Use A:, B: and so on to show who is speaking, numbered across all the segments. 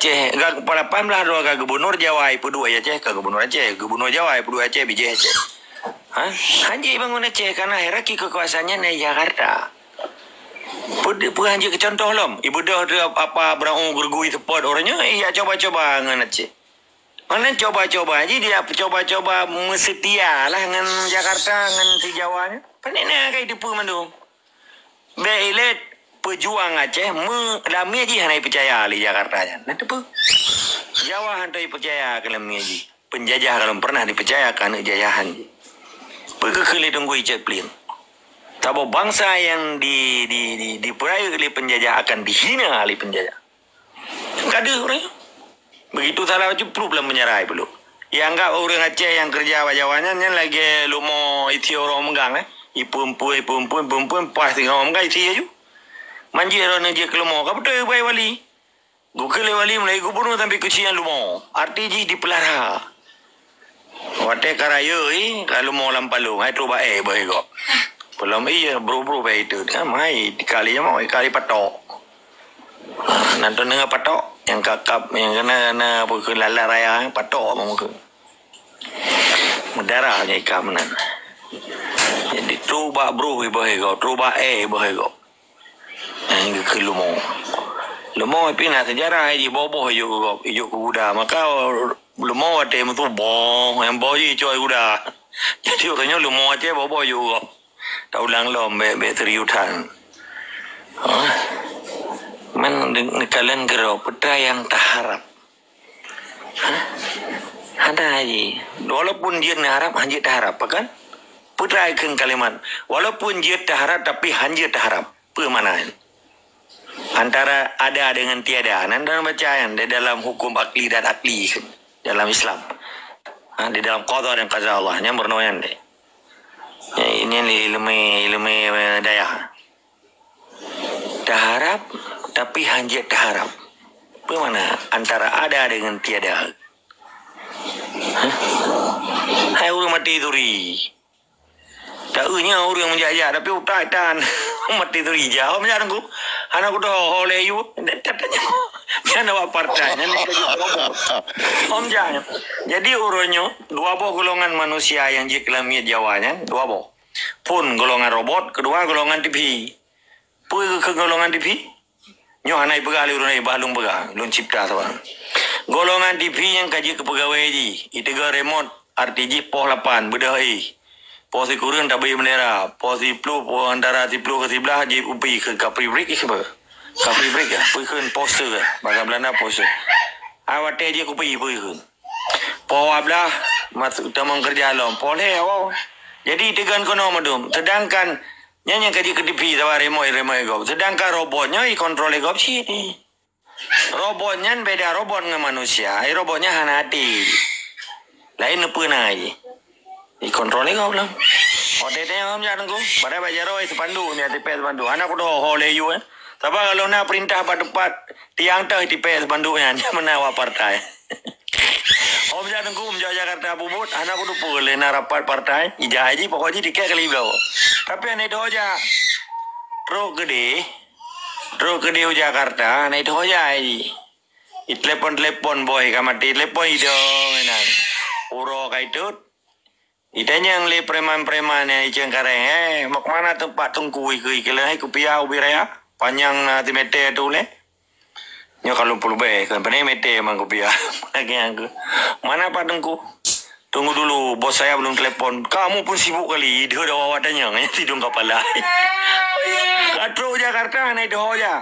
A: Aceh kepala pam lah dua gubernur Jawa ipu dua ya Aceh ke gubernur Aceh, gubernur Jawa ipu dua Aceh bijak Aceh. Hanji bangun Aceh karena hierarki kekuasaannya di Jakarta. Hanji ke contoh lom, ibu dah apa berang gurgui support orangnya, iya coba-coba ngan Aceh. Mana coba-coba aja dia coba-coba mesetia lah dengan Jakarta dengan si Jawanya. Panena kayak tipu mandung. Belet pejuang Aceh lami aja hanai percaya di Jakarta aja. Nah tu Jawa hantai percaya ke lami aja. Penjajah kalau pernah dipercayakan kejayahan. Pegekeli tunggu icet pelin. Tabo bangsa yang diperayu oleh penjajah akan dihina oleh penjajah. Kada orang. Begitu salah aja problem menyerai belum. Yang enggak orang Aceh yang kerja Jawanya yang lagi lumo iti orang menggang Ipun pasti ngomong kai iti aja. Manjir orang je kelumo ka betul bayi wali. Gukele wali mulai gubernur sampai kecian lumo. Arti ji dipelara. Wate karayo kalau mau lampalu hai tu bae bae go. Belum iya bro bae itu. Mai dikali mau kali patok. Nanti dengan patok yang kakap yang kena pukul lala raya patok mau ke mendarahnya ikan menan. Jadi truba bro ibahe truba ibahe go. Yang ke lumo pina sejarah di boboh ijo kuda maka lumo ada yang tu boh yang boh ijo kuda. Jadi orangnya lumo aja boboh ijo tahu lang lom be teriutan. Man kalian gerau putra yang tak harap. Ada aja. Walaupun dia harap, hanjir tak harap, kan? Putra ikan kalimat. Walaupun dia tak harap, tapi hanjir tak harap. Pemanaan. Antara ada dengan tiada. Anda bacaan di dalam hukum akli dan akli dalam Islam. Di dalam qada dan qaza Allah. Yang bernoyan deh. Ini ilmu daya. Tak harap. Tapi hanjir tak harap. Bagaimana antara ada dengan tiada? Hai orang mati turi. Tak unya orang menjajah tapi utai tan mati turi jauh menjarang ku. Anak ku dah oleh you. Katanya mana awak partainya ni om jangan. Jadi orangnya dua boh golongan manusia yang jiklamnya Jawanya dua boh. Pun golongan robot, kedua golongan TV. Pun ke golongan TV. Nyo hanai pegali urunai balung pega lun cipta tu. Golongan TV yang kaji ke pegawai ji, itega remote RTG poh 8 bedai. Poh si kurun tak beri bendera, poh si plu poh antara si plu ke sebelah ji upi ke kapri break ke apa? Kapri break ya, pergi ke poster ke, bahasa Belanda poster. Awak teh je upi pergi. Poh ablah masuk tamang kerja lom, poh le awak. Jadi tegan kono madum, sedangkan yang kaji ke TV tawa remote go. Sedangkan robotnya kontrol go sini. Robotnya beda robot dengan manusia. Robotnya hanati. Lain apa lagi? Kontrol go belum. Odetnya om jangan go. Pada bajar oi sepandu ni TP sepandu. Anak udah hole you eh. Tapi kalau nak perintah pada tiang teh TP sepandunya mana awak partai. Om jangan go om Jakarta bubut. Anak udah boleh nak rapat partai. Ijah aja pokoknya dikek kali blau. Tapi aneh doa aja. Truk gede Jakarta, aneh doa aja ini. Telepon boy, kamati telepon itu, enak. Uro kaitut. Itanya yang le preman yang iceng kareng, mak mana tempat tungku ikilah kupia ubiraya, panjang nanti mete tu le. Nyo kalau perlu be, kan pernah mete mang kupia, lagi aku. Mana pak tungku? Tunggu dulu, bos saya belum telepon. Kamu pun sibuk kali. Dia dah wawadanya. Tidur kepala. Katro Jakarta, naik doa aja.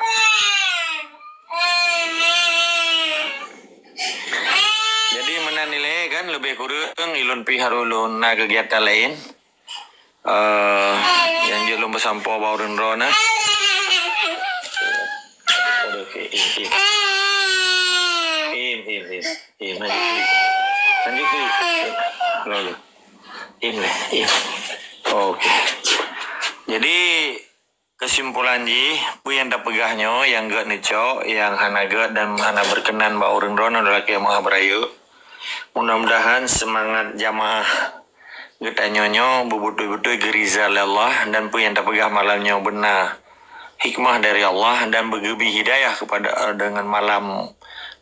A: Jadi mana nilai kan lebih kurang ilun pihak ulun na kegiatan lain. Yang jelum bersampau bawang rona. Lanjut lalu ini oke. Jadi kesimpulan ji yang tak pegahnya yang gak neco yang hanaga dan hana berkenan ba urang rono adalah kieu maha berayu. Mudah-mudahan semangat jamaah kita nyonyo bebutuh-butuh geriza Allah dan yang tak pegah malamnya benar hikmah dari Allah dan bergebi hidayah kepada dengan malam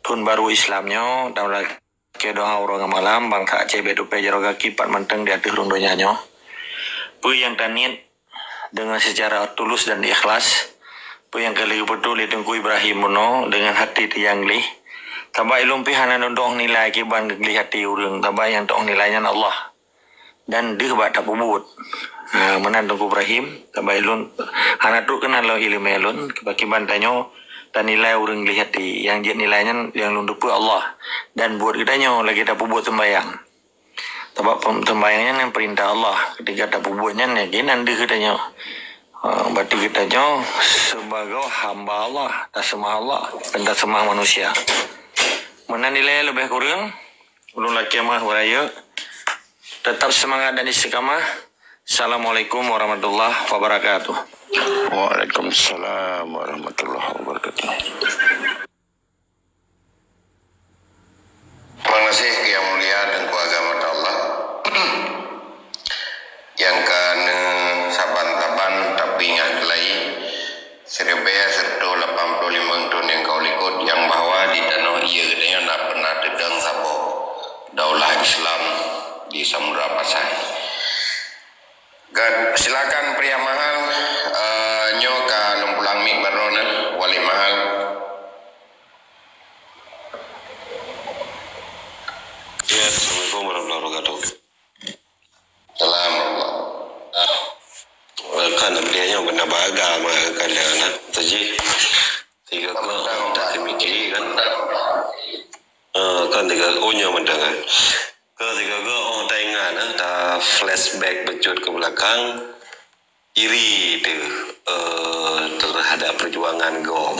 A: Tahun baru Islamnya dalam ke doa orang malam bangka Aceh bedupe jaroga kipat menteng di hati rundonya nyo. Pu yang tanit dengan secara tulus dan ikhlas. Pu yang kali betul ditunggu Ibrahim Muno dengan hati tiang lih. Tabak ilum pihana nondong nilai kiban geli hati urang. Tabak yang tong nilainya Allah. Dan dia tak bubut. Menandung Ibrahim. Tabak ilun hana tu kenal lo ilmu ilun. Kiban tanyo. Dan nilai orang lihat di yang dia nilainya yang lunduk Allah dan buat kitanya lagi tak buat sembahyang sebab sembahyangnya yang perintah Allah ketika tak buatnya lagi nanti kitanya berarti kitanya sebagai hamba Allah tak semua Allah dan tak semua manusia mana nilai lebih kurang ulun laki mah waraya tetap semangat dan istiqamah. Assalamualaikum warahmatullahi wabarakatuh.
B: Waalaikumsalam warahmatullahi wabarakatuh. Terima kasih yang mulia dan agama Allah. Yang kan saban-saban tapi ingat lagi 185 tahun yang kau ikut yang bahwa di tanah ia katanya nak pernah dedang sabo daulah Islam di Samudra Pasai. Silakan pria mahal nyoka lumpulang mik baronan wali mahal.
C: Ya, Assalamualaikum warahmatullahi wabarakatuh.
B: Salam.
C: Kan belianya benda beragama kalian tadi tiga kau tak dimikir kan kan tiga ohnya mendengar ketika kau taingan tak flashback becut ke belakang iri tu terhadap perjuangan gom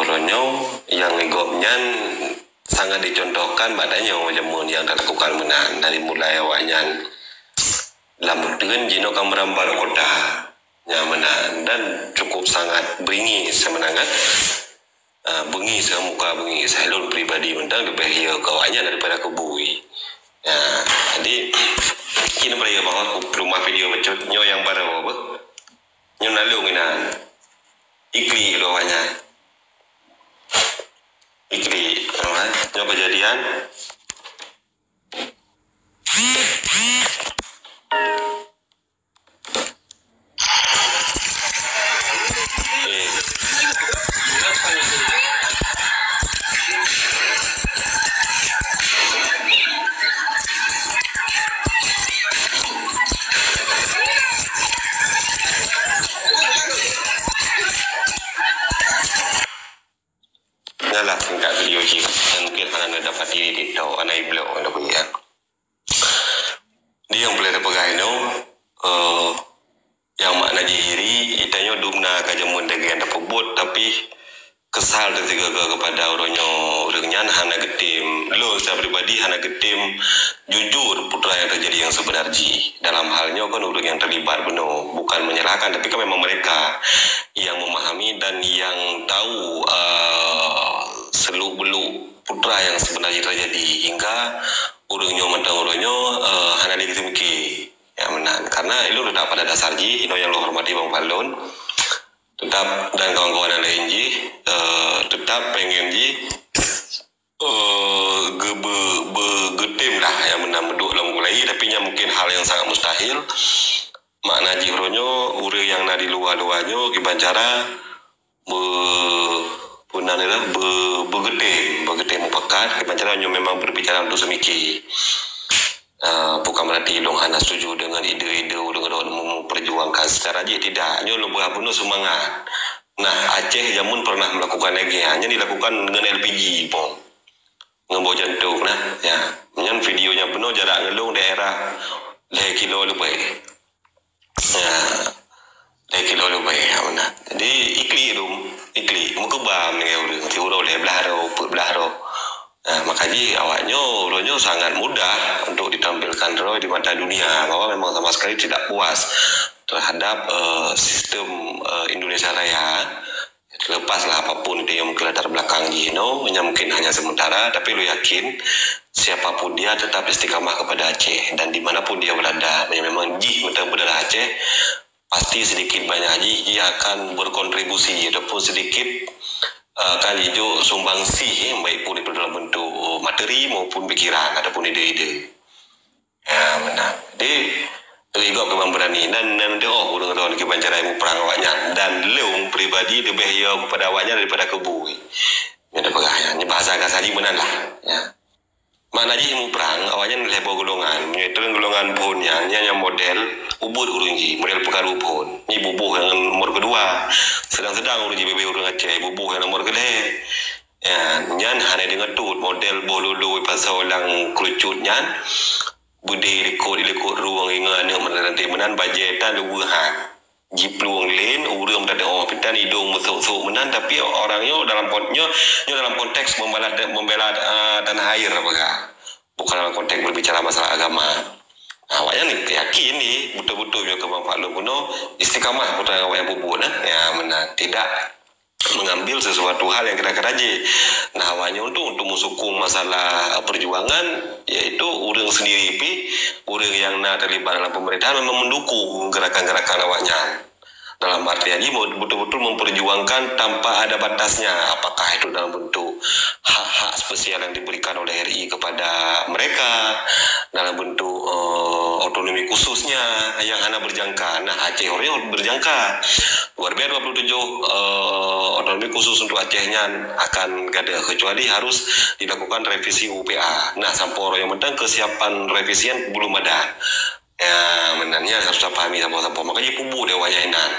C: Ronyo yang gomnya sangat dicontohkan badannya macam yang dilakukan menan dari mulai awalnya lambutan jino kamerambal kota nyaman dan cukup sangat bengis semenangan bengis muka bengis halun pribadi mentang lebih ya kawannya daripada kebui jadi kini mereka bawa rumah video becut nyo yang baru apa nyo nalung inan ikli loanya ikli nyo kejadian lah singkat video je dan mungkin anda dapat diri di tahu anak blog anda punya dia yang boleh terpegai no yang makna diri itanya dumna kajamun dengan dapat buat tapi kesal kepada orangnya hana getim lo saya pribadi hana getim jujur putra yang terjadi yang sebenarnya dalam halnya kan orang yang terlibat benar bukan menyalahkan tapi kan memang mereka yang memahami dan yang tahu seluk-beluk putra yang sebenarnya terjadi hingga orangnya hana dikitimki ya menan karena itu sudah pada dasar ji yang lo hormati Bang Falun tetap dan kawan-kawan yang lain ji tetap pengen ji getim lah yang menameduk dalam mulai tapi mungkin hal yang sangat mustahil makna ji ronyo ure yang nadi luar-luarnya kiban cara punan adalah begetem mupakat kiban cara nyo memang berbicara untuk semiki bukan berarti long hana setuju dengan ide-ide dengan memperjuangkan secara aja tidak nyo lo benar semangat. Nah Aceh jamun pernah melakukan lagi hanya dilakukan dengan LPG pun ngembo jantung nah ya menyan videonya penuh jarak ngelung daerah 2 kilo lebih ya 2 kilo lebih ya mana jadi ikli muka bam dengan orang tiura oleh belahro makanya awaknya orangnya sangat mudah untuk ditampilkan roh di mata dunia bahwa memang sama sekali tidak puas terhadap sistem Indonesia Raya terlepaslah apapun dia yang latar belakang Gino mungkin hanya sementara tapi lu yakin siapapun dia tetap istiqamah kepada Aceh dan dimanapun dia berada memang Ji mentang berada Aceh pasti sedikit banyak Ji dia akan berkontribusi ataupun sedikit kan hijau sumbangsi baik pun itu dalam bentuk materi maupun pikiran ataupun ide-ide. Ya benar. Jadi juga memang berani dan dia orang-orang ke bancarai mu perang awaknya dan leung pribadi lebih ya kepada awaknya daripada kebu. Ini ada pegahnya. Ini bahasa kasar benar lah. Ya. Mana je mu perang awaknya lebar golongan, menyeteren golongan pohonnya, yang model ubud urungi, model pekar pohon. Ini bubuh yang nomor kedua. Sedang-sedang urungi bebe urung Aceh, bubuh yang nomor kedua. Ya, nyan hanya dengan tut model bolulu pasal orang kerucutnya. Budi rekod ruang ingat nanti menan bajetan luahan. Jip luang lain urang ada orang pitan hidung mesuk-mesuk menan tapi orangnya dalam konteks membela tanah air apakah bukan dalam konteks berbicara masalah agama. Awaknya ni yakin ni betul-betul juga ke Bang Faklun kuno istiqamah putra awak yang bubur ya menan tidak mengambil sesuatu hal yang kira-kira je. Nah awaknya untuk mensukung masalah perjuangan yaitu orang sendiri orang yang nak terlibat dalam pemerintahan memang mendukung gerakan-gerakan awaknya. Dalam artian ini betul-betul memperjuangkan tanpa ada batasnya, apakah itu dalam bentuk hak-hak spesial yang diberikan oleh RI kepada mereka dalam bentuk otonomi khususnya yang hanya berjangka. Nah Aceh orang berjangka luar biasa 27 otonomi khusus untuk Acehnya akan gada kecuali harus dilakukan revisi UPA. Nah sampai orang yang mentang kesiapan revisian belum ada. Ya menannya harus pahami sama-sama makanya pubu dia wayahinan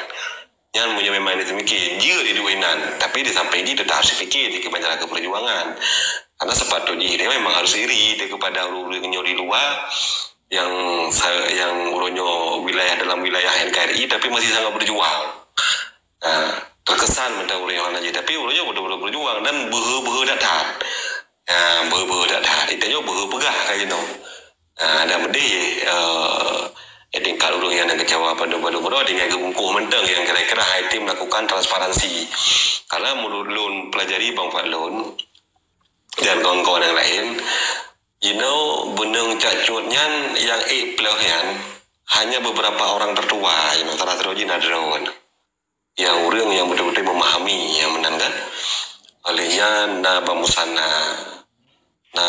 C: yang punya memang itu mikir dia di duinan tapi di samping ini tetap harus fikir di kebanyakan perjuangan karena sepatutnya dia memang harus iri dia kepada orang-orang di luar yang uronyo wilayah dalam wilayah NKRI tapi masih sangat berjuang. Nah, terkesan mentang orang aja tapi uronyo betul-betul berjuang dan behe datang. Behe datang itanya behe pegah kayak gitu. Ada mede tingkat urung yang nak kecewa pada dengan kebungkuh mentang yang kira-kira item melakukan transparansi karena menurut pelajari Bang Faklun dan kawan-kawan yang lain benang cacutnya yang pelauhan hanya beberapa orang tertua yang antara terojin adron yang urang yang betul-betul memahami yang menangkan olehnya na bamusana na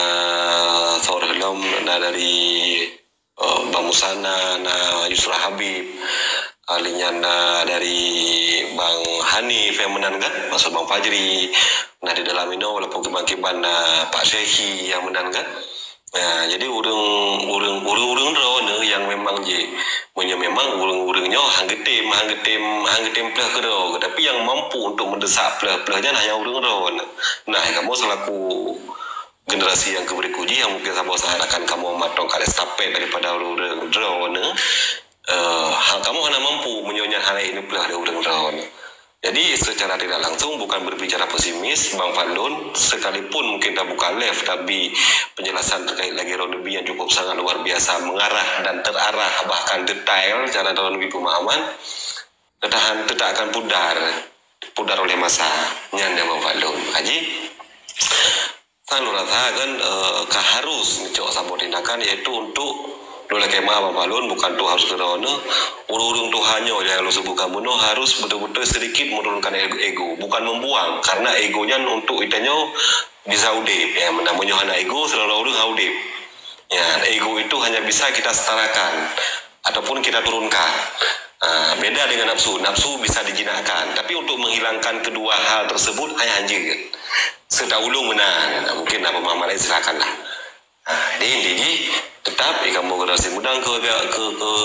C: seorang dari Bamusana na Yusra Habib alinya na dari Bang Hanif yang menang kan maksud Bang Fajri nah di dalam ini walaupun kebangkitan Pak Syekhi yang menang kan nah jadi urang yang memang je memang urang-urangnya hanggetem pelah kedua tapi yang mampu untuk mendesak pelah-pelahnya hanya urang nah kamu selaku generasi yang berikutnya yang mungkin sama akan kamu matang kali estafet daripada orang drone kamu hanya mampu menyonya hal ini pula ada orang drone. Jadi secara tidak langsung bukan berbicara pesimis Bang Faklun sekalipun mungkin tak buka live tapi penjelasan terkait lagi Ronebi yang cukup sangat luar biasa mengarah dan terarah bahkan detail cara Ronebi pemahaman tidak akan pudar oleh masa nyanda Bang Faklun Haji Sang rasakan harus dicok sama tindakan yaitu untuk Dola kemah Bang Faklun bukan tu harus kerana urung Tuhannya yang lu sebut kamu no harus betul-betul sedikit menurunkan ego bukan membuang karena egonya untuk itanya bisa udip ya namanya hanya ego selalu orang haudip ya ego itu hanya bisa kita setarakan ataupun kita turunkan. Beda dengan nafsu bisa dijinakkan tapi untuk menghilangkan kedua hal tersebut hanya anjing sedahulu menang mungkin apa mama lain silakan lah. Ini tetap kamu generasi muda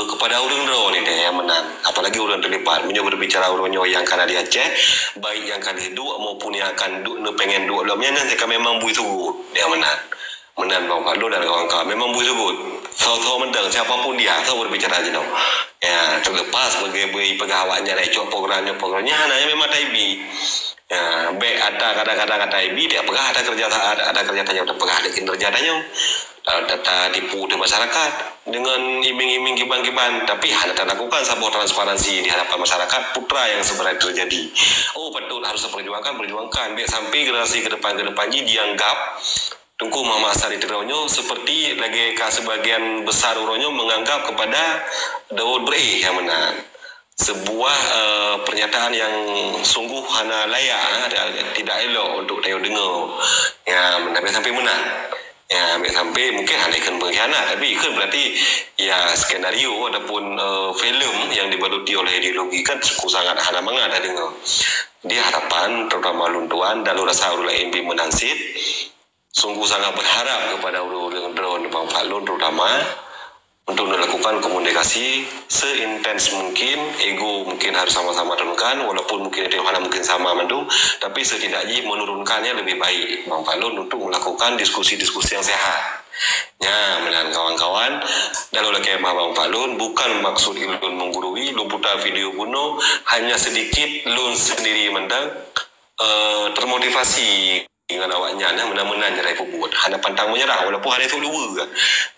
C: kepada orang drone ini yang menang apalagi orang terlibat mencoba berbicara orangnya yang karena di Aceh baik yang akan hidup maupun yang akan pengen dua dalamnya nanti memang buih sugut dia menang Bang Faklun dan kawan-kawan memang buih sugut tahu menang siapapun dia tahu berbicara aja dong ya terlepas sebagai pegawainya naik programnya hanya memang taibi ya baik ada kadang-kadang kata ibi dia pegah ada kerja tanya udah pegah ada kinerja tanya data tipu di masyarakat dengan iming-iming kiban-kiban tapi hanya lakukan sebuah transparansi di hadapan masyarakat putra yang sebenarnya terjadi betul harus perjuangkan biar sampai generasi ke depan ini dianggap Tengku Muhammad Asari Tirawonyo seperti lagi sebagian besar uronyo menganggap kepada Daud Breh yang menang sebuah pernyataan yang sungguh hana layak, tidak elok untuk tayo dengar. Ya, sampai menang. Ya, sampai mungkin hanya ikan pengkhianat, tapi ikan berarti ya skenario ataupun filem yang dibaluti oleh ideologi kan sangat hana mangat ada dengar. Dia harapan terutama luntuan dan rasa ulah MB menansit sungguh sangat berharap kepada ulun drone Bang Falun terutama untuk melakukan komunikasi seintens mungkin. Ego mungkin harus sama-sama turunkan, walaupun mungkin itu mungkin sama mandu, tapi setidaknya menurunkannya lebih baik Bang Falun untuk melakukan diskusi-diskusi yang sehat. Ya, dengan kawan-kawan dalam lagi Bang Falun bukan maksud ilun menggurui, lu putar video bunuh hanya sedikit lun sendiri mendang termotivasi dengan awaknya menang-menang jarai pebut hanya pantang menyerah walaupun hari itu luar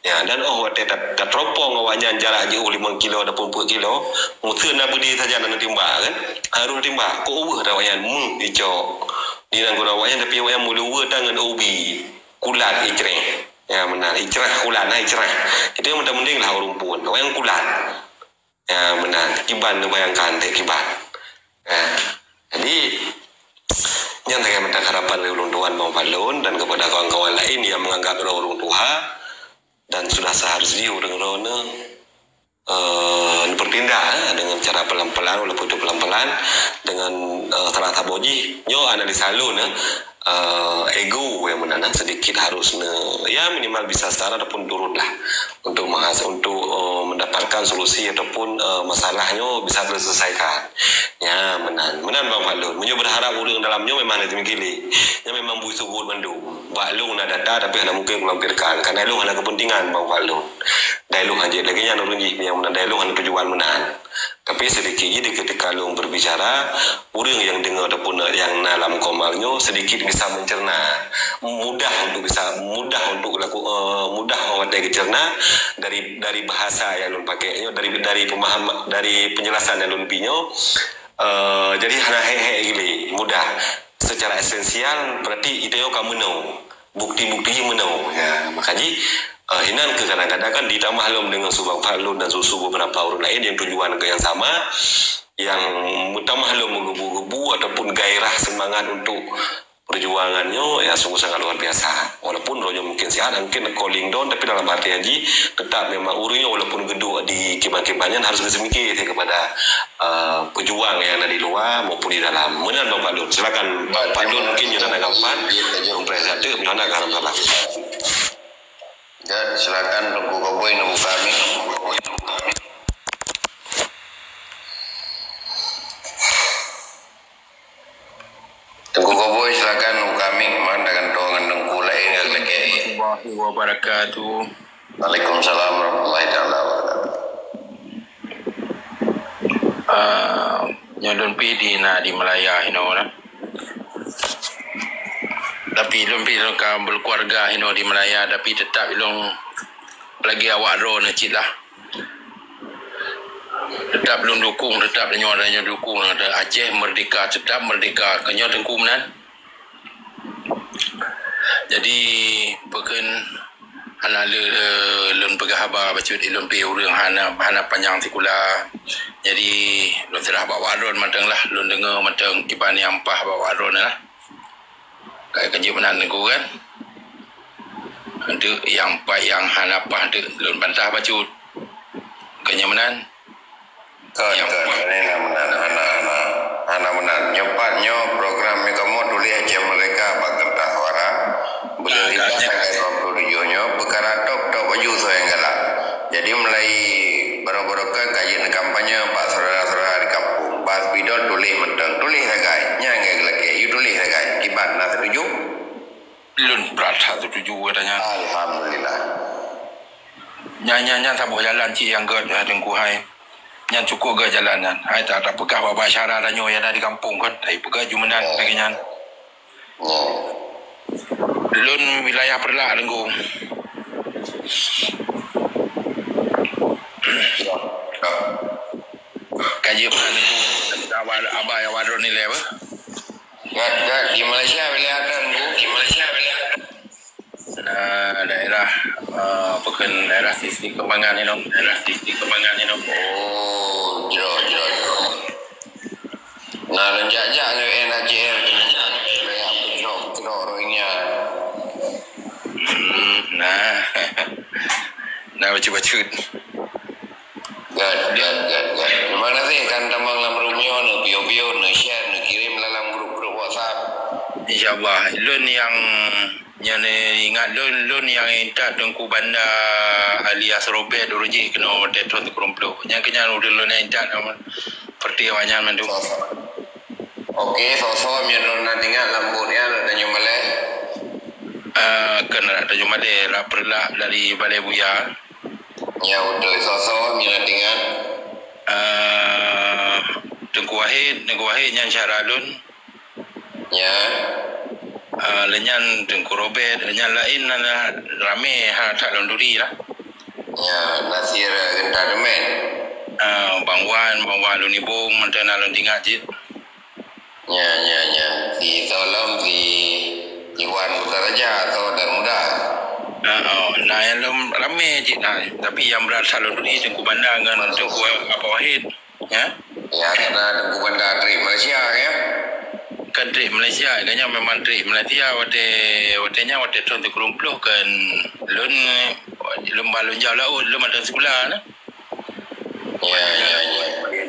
C: ya, dan tak teropong awaknya jarak jauh 5 kilo ataupun 10 kilo mutin nak berdiri saja nak timbak kan harus timbak kok over awaknya dicok di nang awaknya tapi awaknya mulu tangan ubi kulat icreh ya benar icrah kulat icrah itu yang mending lah rumpun awaknya kulat ya benar kiban bayangkan tak kiban ya, jadi yang saya minta harapan dari ulun Tuhan Bang Falun dan kepada kawan-kawan lain yang menganggap ulun Tuhan dan sudah seharusnya ulun bertindak dengan cara pelan-pelan walaupun itu pelan-pelan dengan terata boji nyo analisa lun ego yang menanam sedikit harus ya minimal bisa setara ataupun turun lah untuk mendapatkan solusi ataupun masalahnya bisa terselesaikan ya menang Bang Falun menyo berharap urang dalamnya memang ada demikian yang memang butuh gol bandu balung nak data tapi hanya mungkin melampirkan karena lu hanya kepentingan Bang Falun dialog aja lagi yang nurunji yang menang dialog hanya tujuan menang tapi sedikit di ketika lu berbicara urang yang dengar ataupun yang dalam komalnya sedikit bisa mencerna mudah untuk dicerna dari bahasa yang lu pakainya dari pemahaman dari penjelasan yang lu binyo jadi hanya gini mudah secara esensial berarti itu yang kamu bukti-bukti menau ya makanya hinan ke kadang-kadang kan ditambah lom dengan Subang Falun dan susu beberapa orang lain yang tujuan ke yang sama yang tambah lom menggebu-gebu ataupun gairah semangat untuk perjuangannya ya sungguh sangat luar biasa walaupun rohnya mungkin sihat mungkin calling down tapi dalam arti haji tetap memang urunya walaupun gedung di kiban-kibannya harus bersemikir kepada pejuang yang ada di luar maupun di dalam benar Bang Falun silakan Pak Falun mungkin yang ada gampan yang presiden mana garam salah
B: ya silakan Tunggu Koboy nunggu kami Tunggu Koboy silakan nunggu kami mana dengan doangan nunggu lain yang lagi
D: warahmatullahi wabarakatuh.
B: Waalaikumsalam warahmatullahi wabarakatuh.
D: Nyodon pidi na di Malaya na. Tapi ilong pilong ka berkeluarga di Malaya tapi tetap ilong lagi awak ro na cit lah. Tetap belum dukung, tetap adanya dukung ada Aceh merdeka, tetap merdeka kenyo tengku menan. Jadi bukan hana lun pegah haba bacut ilun pi urang hana panjang tikula. Jadi lun serah bawa ron matang lah lun dengar matang iban yang ampah bawa ron lah. Kayak kerja menan tengku kan. Untuk yang apa yang hana apa untuk lun bantah bacut. Kenya menan.
B: Kan ini hana menan nyopatnya program kamu tulis aja mereka bakal tahwara boleh tujuannya perkara top baju saya enggak jadi mulai baru-baru kajian kampanye Pak saudara-saudara di kampung bahas bidol tulis guys nyang lagi you tulis guys kibat nak setuju
D: Lun berat setuju katanya.
B: Alhamdulillah
D: Nyanyi tak boleh jalan cik yang gad tengku hai. Yang cukup ke jalanan. Hai tak ada pegah bapa syarah dan nyo yang ada di kampung kan. Hai pegah jumenan lagi nyan. Lun wilayah perlak tengku. Kaji mana tengku. Abah yang wadron nilai apa?
B: Gak di Malaysia wilayah tengku di Malaysia wilayah
D: daerah bukan daerah sisi kembangan ini.
B: Oh, jauh. Nah, lenjak-jak dengan NHCR kena rohingya.
D: Nah baca-baca.
B: Gad. Terima kasih kan tambang lam rumio ne bio share ne kirim dalam grup WhatsApp.
D: InsyaAllah. Lun yang ingat lun yang entak Tengku Bandar alias Robert Uruji kena tetron tu kerumplu. Yang kenyan udah lun yang entak seperti wanyan mandu.
B: Okey, sosok yang nak ingat lambutnya ada nyumalai.
D: Kena ada Jumadeh perlah dari Balai Buya.
B: Ya betul, sosok yang nak ingat.
D: Tengku Wahid yang Syaralun.
B: Ya.
D: Lenyan Tengku Robert, lenyan lain rame tak londuri lah.
B: Ya, Nasir Gentar Demen.
D: Bang Wan Lunibung mantan alun tinggal jit.
B: Ya. Si Tolong si Iwan Utaraja atau Dan Muda.
D: Nah yang rame jit lah. Tapi yang berasal londuri Tengku Bandar dengan Tengku Wahid. Ya.
B: Ya, karena Tengku Bandar dari Malaysia ya.
D: Kan trik Malaysia, kanya memang trik Malaysia. Watenya tu kerumpluh kan lun balun jauh laut, lun ada sekolah nah.
B: Ya.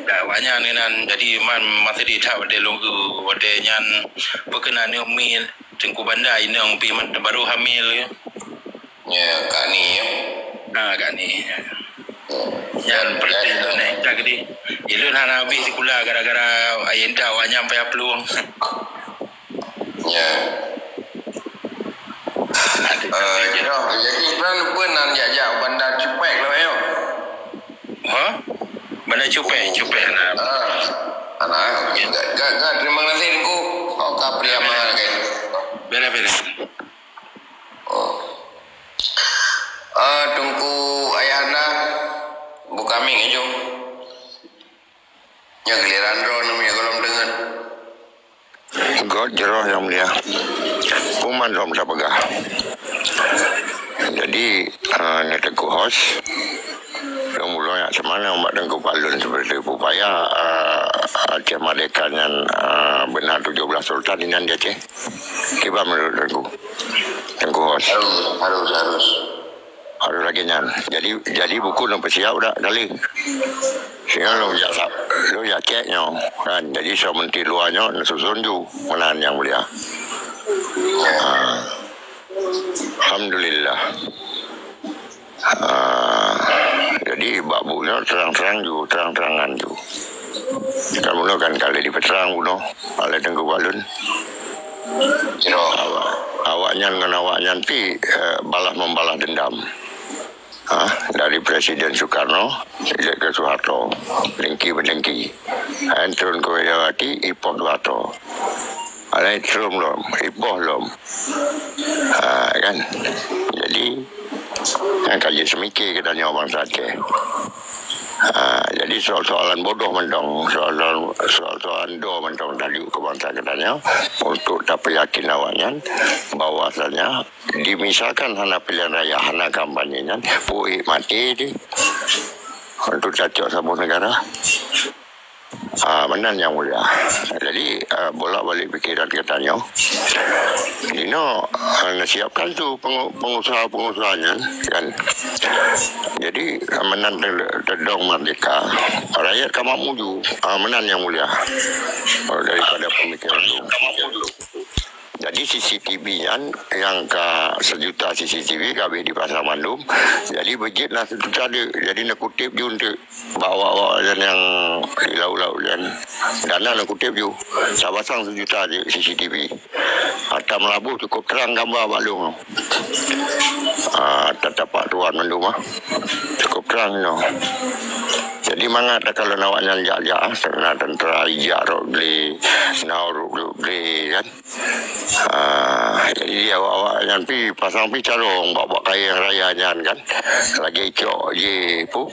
D: Banyak dengan jadi masih di tahap watenya berkenan ni umi Tengku Bandar ini umi baru hamil ya.
B: Ya, Kak Ni ya.
D: Kak Ni. Yang seperti itu ni tak di. Ilun hana habis sekolah gara-gara ayenda awaknya sampai peluang.
B: Ya. Jadi kan pun nak jajak bandar Cupek lah yo.
D: Bandar Cupek lah.
B: Anak. Gak terima kasih ku. Kau kapriama kan.
D: Beres.
B: Tungku ayahanda buka ming aja. Yang giliran drone namanya kalau dengar.
E: God jeroh yang mulia. Kuman rom tak pegah. Jadi ni Tengku Hos. Yang mula yang semana umat Tengku Palun seperti upaya Aceh Merdeka yang benar 17 Sultan ini dia Aceh. Kiba menurut Tengku Hos. Harus lagi nyan. Jadi buku nak siap dah kali. Sehingga lo ya ceknya kan. Jadi so menteri luarnya susun ju menan yang mulia. Alhamdulillah. Jadi babunya terang-terangan ju. Kita mulakan kali di peterang bunuh oleh Tengku Palun. Awaknya dengan awaknya pi membalas dendam. Dari Presiden Soekarno sejak ke Soeharto, dengki, turun ke Widawati, ipoh Soeharto, alai terum lom, ipoh lom, kan? Jadi yang kaji semikir kita nyawa bangsa Aceh. Jadi soal-soalan bodoh mendong, soal-soalan do mendong tadi ke bangsa katanya untuk tak yakin awaknya bahwasanya dimisalkan hana pilihan raya, hana kampanyenya, puih mati di untuk cacok sebuah negara. Menan yang mulia. Jadi bolak-balik pikiran katanya. Dino siapkan tu pengusaha-pengusahanya kan. Jadi menan terdong merdeka. Rakyat kamu muju. Menan yang mulia. Daripada pemikiran tu. Jadi CCTV yang ke 1 juta CCTV kami di Pasar Mandum. Jadi budget lah 1 juta dia. Jadi nak kutip je untuk bawa yang di laut-laut dan dana nak kutip je. Saya pasang 1 juta je CCTV. Atas Melabuh cukup terang gambar balung. Tetapak tuan Mandum cukup terang no. Jadi mangat kalau nawaknya jajak serna tentera ijak beli beli kan. Jadi awak yang pi pasang pi carong bawa kaya raya kan. Lagi cok je pu.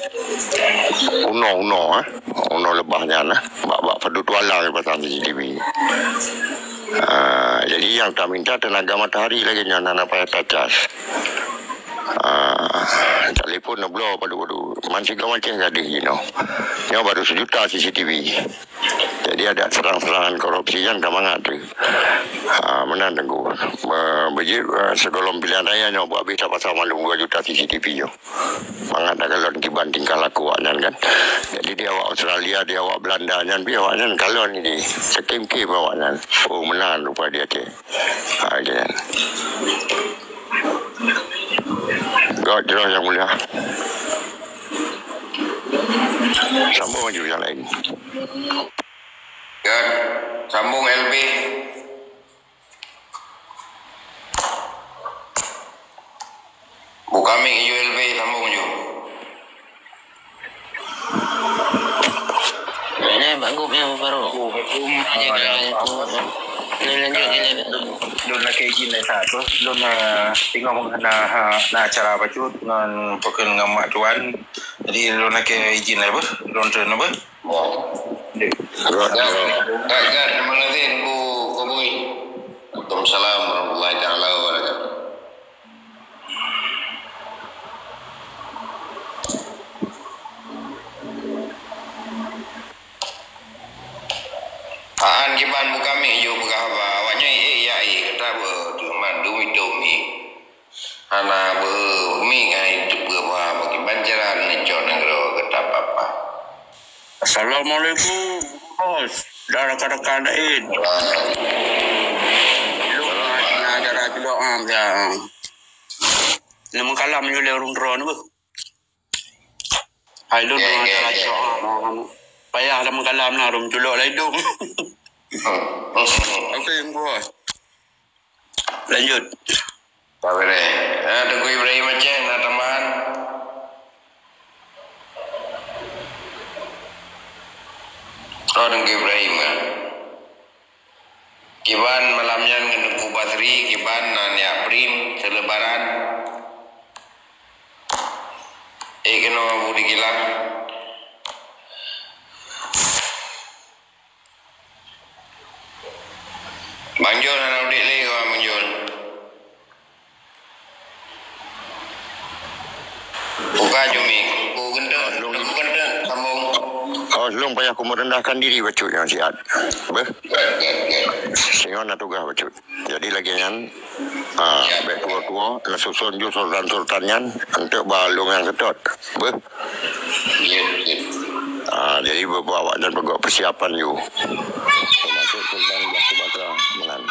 E: Uno lebahnya nah. Bawa pedut walang pasang CCTV. Jadi yang tak minta tenaga matahari lagi nana payah tacas. Telefon nak blow padu masih kau macam tadi you know. Yang baru 1 juta CCTV. Jadi ada serang-serangan korupsi yang gamangat tu. Menang tengku. Bejit segolong pilihan raya nyo buat bisa pasal malum 2 juta CCTV yo. Mangat kalau kiban tingkah laku waknya kan. Jadi dia awak Australia, dia awak Belanda nyan pi awak nyan kalau ni sekim-kim awak nyan. Oh menang rupa dia ke. Kan. God jelas yang mulia. Sambung maju yang lain.
B: God, sambung LB. Buka mic hijau LB, sambung maju.
F: Ini bagusnya baru.
D: Lun nak izin dari satu, lun tengok na acara bacut dengan pokok ngamak tuan. Jadi lun nak izin apa? Lun turun apa?
B: God, terima kasih Bu Kobui. Waalaikumsalam warahmatullahi taala wabarakatuh. Aan kiban buka mi yo buka apa awaknya ya kata berduman dumi hana mi ngai tu apa bagi banjaran ni jon negro kata apa.
G: Assalamualaikum bos dan rekan-rekan lain. Lu ajar doa ya. Nama kalam ni le urung drone bu. Hai lu ajar doa. Payah dalam kalam na rum julok lai dum. Okey bos. Lanjut.
B: Tak boleh. Tunggu Ibrahim Aceh nak teman. Oh, tunggu Ibrahim kan. Kiban malamnya dengan Tunggu Basri, kiban nanya Prim selebaran. Kena budi kilang. Bang Jol nak udik lagi kau Bang Jol. Buka Jumi, ku gendeng, sambung.
E: Oh, belum payah aku merendahkan diri bacut yang sihat. Ber? Sehingga nak tugas bacut. Jadi lagi yang baik tua-tua, nak susun ju sultan-sultannya untuk balung yang ketot. Ber? Jadi berbawa dan berbuat persiapan you. Termasuk Sultan Batu Batra Melan.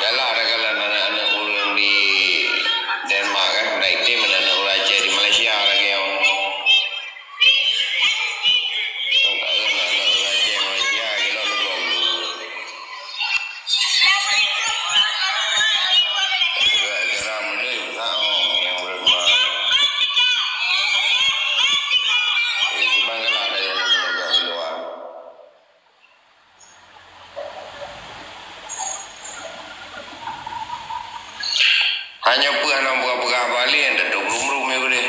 B: Yalah ada kalau anak-anak orang di Denmark kan, naik tim anak-anak orang Aceh di Malaysia lagi yang. Tak ada anak-anak orang Aceh Malaysia kita belum. Geram ni tak yang berubah. Itu banggalah ada yang berubah luar. Hanya pun anak buka balik yang dah 20 rum ya boleh.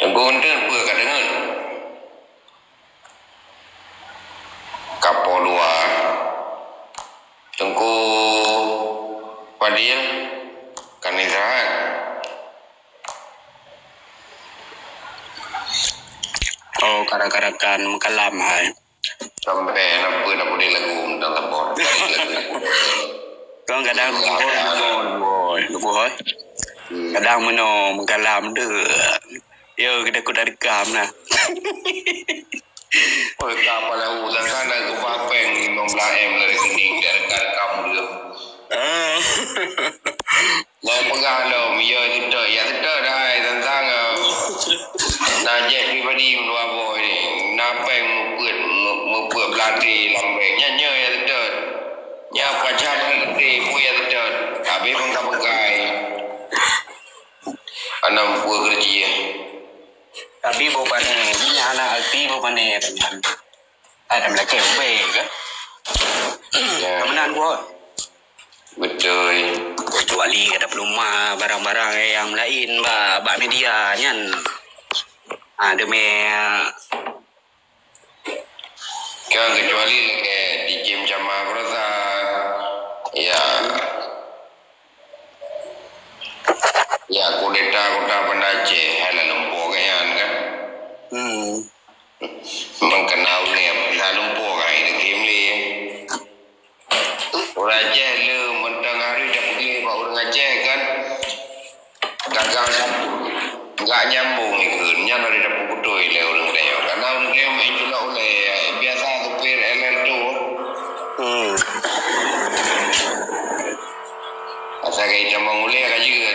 B: Yang kau enten apa kat dengar? Kapal luar. Tengku Padil kan istirahat.
G: Oh, karak-karakan makalam hai.
B: Sampai nak boleh lagu tentang tabor.
G: Kau kadang boy, boy. Kadang meno makalam de. Yo kita ku dari kam nah.
B: Oh, kapal lahu dan sana ke Papeng 15M dari kening dari kamu dia. Yang pegang dom, ya tidak dah tentang najak pribadi luar boy ni. Napeng membuat belati lambeknya ya tidak. Ya pacam ni pun ya tidak. Habis pengkai. Anak buat kerja.
G: Tapi bukan ini anak alti bukan ni. Ada lagi ke? Kemenangan gua.
B: Betul.
G: Kecuali ada pelumah barang-barang yang lain bak media nyan. Demi
B: Kan kecuali kayak di game Jama Brosa. Ya. Ya kudeta kota Banda Aceh halal lumpur kan. Mengenal ni halal lumpur kan ini game ni. Orang Aceh le mentang hari dah pergi pak orang Aceh kan. Gagal satu. Enggak nyambung ikutnya dari dapur betul le orang dia. Karena orang dia main juga oleh biasa supir LL tu. Asal kayak jambang oleh kan juga.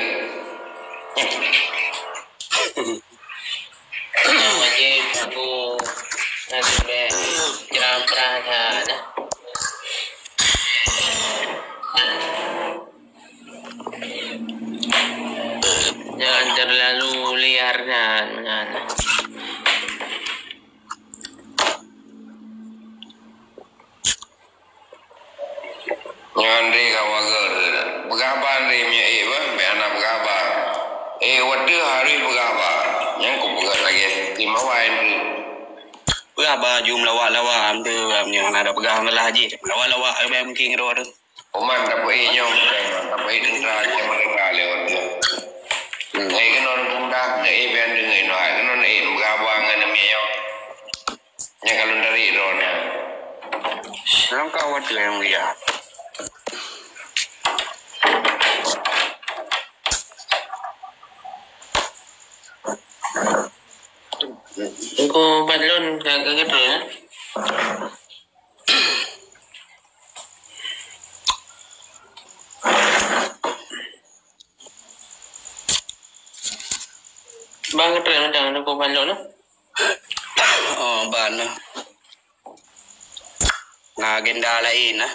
F: Wajib aku nanti cerah-cerah ada. Jangan terlalu liar dan
B: Nyandri kawagar. Begabar ni punya anak begabar. Waktu hari begabar. Yang ku begat lagi. Timawain tu.
G: Berapa jumlah lawak tu yang ada pegang lah haji. Lawak apa mungkin kira tu.
B: Oman tak boleh nyom. Tak boleh tentera je mereka lewat tu. Kan orang pundak. Ben dengar no. Kan orang begabar dengan nyom. Yang kalau dari roda.
G: Langkah waktu yang dia.
F: Aku balon kagak gitu ya. Bang keren jangan aku balon.
G: Oh, bana. Nah, agenda lain lah.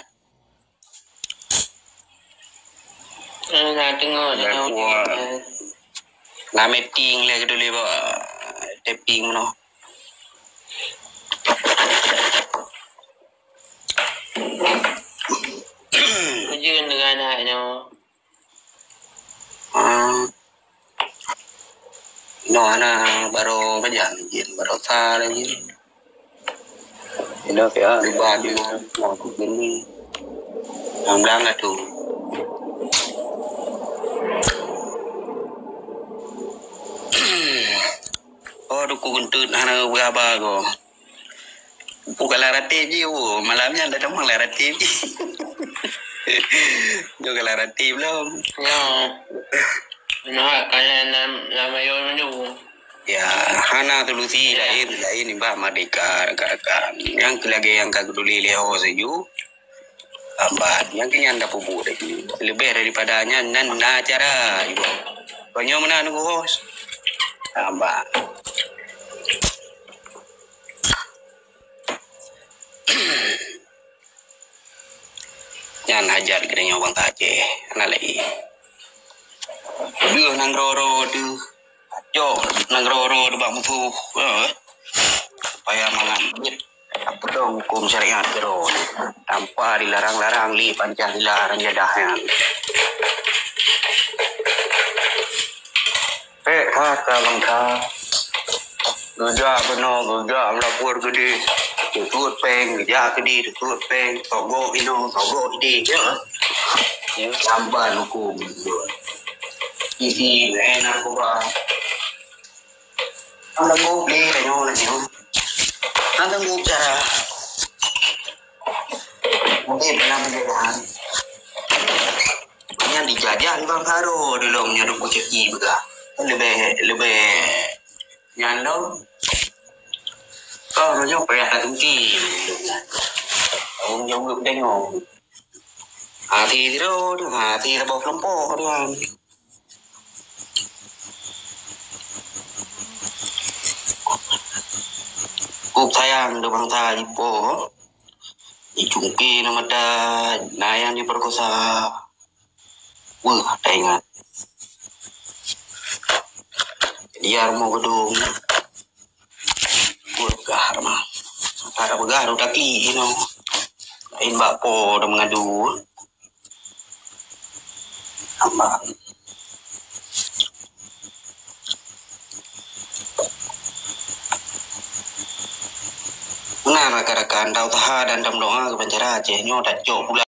F: Nggak tengok
G: Nah, meeting lah gitu lihat tapping no.
F: Ujian dengan anaknya.
G: No, anak baru kerja, baru sah lagi. Ini apa? Pribadi mau begini. Yang bilang tu. Oh, duku kuntut anak berapa ko? Bukan laratif je, malamnya ada demang laratif je. Juga laratif belum.
F: Ya. Nah, kalian nama yang mana?
G: Ya, hana tulusi lain iba madika kan. Yang lagi yang kaguduli leho seju. Ambat yang kini anda pupu lagi. Lebih daripadanya nan acara ibu. Banyak mana nunggu host. Ambat. Yan hajar kena bang taje. Ana lagi. Đưa nang roro tu. Jo nang roro tu bang tu. Supaya mangan. Apa dong hukum syariat kero. Tanpa dilarang-larang li Pancasila ranjadahan. Kata bang ta. Geja benar geja melapor gede. Tutup peng, geja gede, tutup peng, togo ide, ya. Yang tambah hukum. Isi enak ko ba? Ang mo play kayo na niyo. Ang mo cara. Mungkin bilang penjagaan. Yang dijajah bang Karo dulu menyeru ceki juga. Lebih nyandong. Kau nyo payah tak tungki. Ông giống ngược đây ngồi. Thì đâu, thì là bọc lắm po doang. Kup sayang do bang tali po. Icungki nama da nayang diperkosa. Wah, tak ingat. Dia mau gedung. Begar mah. Ada begar udah ki, Lain bakpo udah mengadu. Tambah. Nah, rekan-rekan tahu taha dan dam doa ke penjara aja nyo dan jo pula